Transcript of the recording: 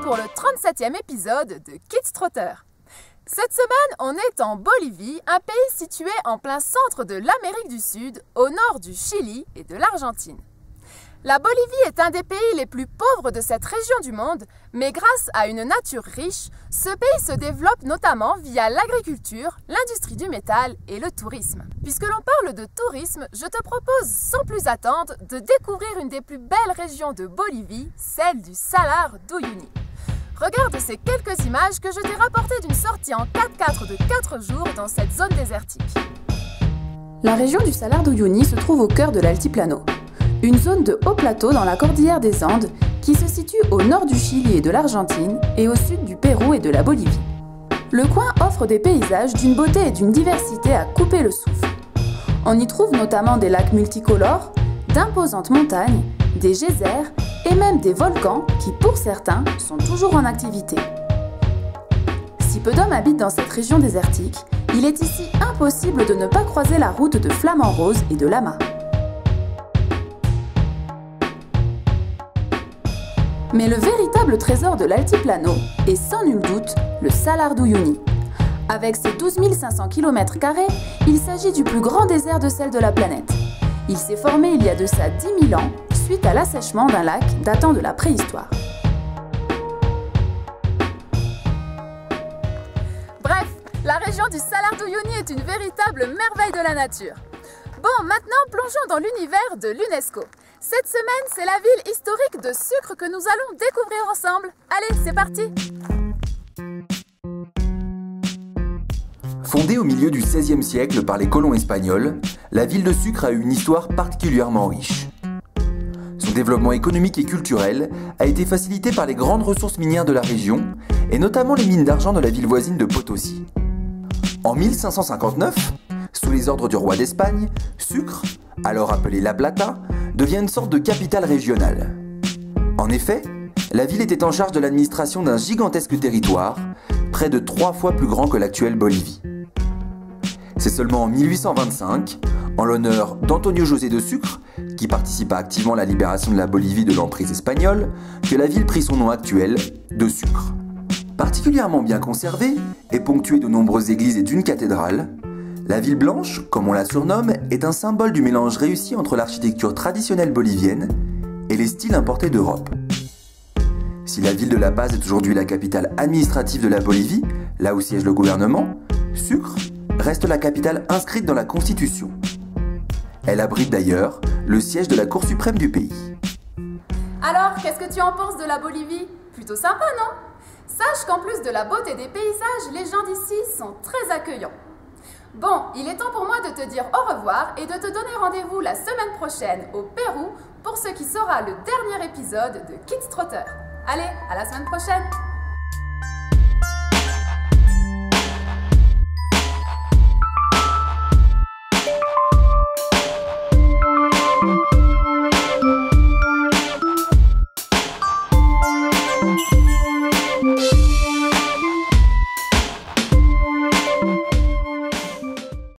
pour le 37e épisode de Kids Trotter. Cette semaine, on est en Bolivie, un pays situé en plein centre de l'Amérique du Sud, au nord du Chili et de l'Argentine. La Bolivie est un des pays les plus pauvres de cette région du monde, mais grâce à une nature riche, ce pays se développe notamment via l'agriculture, l'industrie du métal et le tourisme. Puisque l'on parle de tourisme, je te propose sans plus attendre de découvrir une des plus belles régions de Bolivie, celle du Salar d'Uyuni. Regarde ces quelques images que je t'ai rapportées d'une sortie en 4x4 de 4 jours dans cette zone désertique. La région du Salar d'Uyuni se trouve au cœur de l'Altiplano, une zone de haut plateau dans la cordillère des Andes qui se situe au nord du Chili et de l'Argentine et au sud du Pérou et de la Bolivie. Le coin offre des paysages d'une beauté et d'une diversité à couper le souffle. On y trouve notamment des lacs multicolores, d'imposantes montagnes, des geysers et même des volcans qui, pour certains, sont toujours en activité. Si peu d'hommes habitent dans cette région désertique, il est ici impossible de ne pas croiser la route de flamants roses et de lamas. Mais le véritable trésor de l'Altiplano est sans nul doute le Salar d'Uyuni. Avec ses 12 500 km², il s'agit du plus grand désert de sel de la planète. Il s'est formé il y a de ça 10 000 ans, suite à l'assèchement d'un lac datant de la préhistoire. Bref, la région du Salar d'Uyuni est une véritable merveille de la nature. Bon, maintenant plongeons dans l'univers de l'UNESCO. Cette semaine, c'est la ville historique de Sucre que nous allons découvrir ensemble. Allez, c'est parti! Fondée au milieu du XVIe siècle par les colons espagnols, la ville de Sucre a eu une histoire particulièrement riche. Son développement économique et culturel a été facilité par les grandes ressources minières de la région, et notamment les mines d'argent de la ville voisine de Potosí. En 1559, sous les ordres du roi d'Espagne, Sucre, alors appelée La Plata, devient une sorte de capitale régionale. En effet, la ville était en charge de l'administration d'un gigantesque territoire, près de 3 fois plus grand que l'actuelle Bolivie. C'est seulement en 1825, en l'honneur d'Antonio José de Sucre, qui participa activement à la libération de la Bolivie de l'emprise espagnole, que la ville prit son nom actuel de Sucre. Particulièrement bien conservée et ponctuée de nombreuses églises et d'une cathédrale, la ville blanche, comme on la surnomme, est un symbole du mélange réussi entre l'architecture traditionnelle bolivienne et les styles importés d'Europe. Si la ville de La Paz est aujourd'hui la capitale administrative de la Bolivie, là où siège le gouvernement, Sucre reste la capitale inscrite dans la Constitution. Elle abrite d'ailleurs le siège de la Cour suprême du pays. Alors, qu'est-ce que tu en penses de la Bolivie? Plutôt sympa, non? Sache qu'en plus de la beauté des paysages, les gens d'ici sont très accueillants. Bon, il est temps pour moi de te dire au revoir et de te donner rendez-vous la semaine prochaine au Pérou pour ce qui sera le dernier épisode de Kids Trotter. Allez, à la semaine prochaine!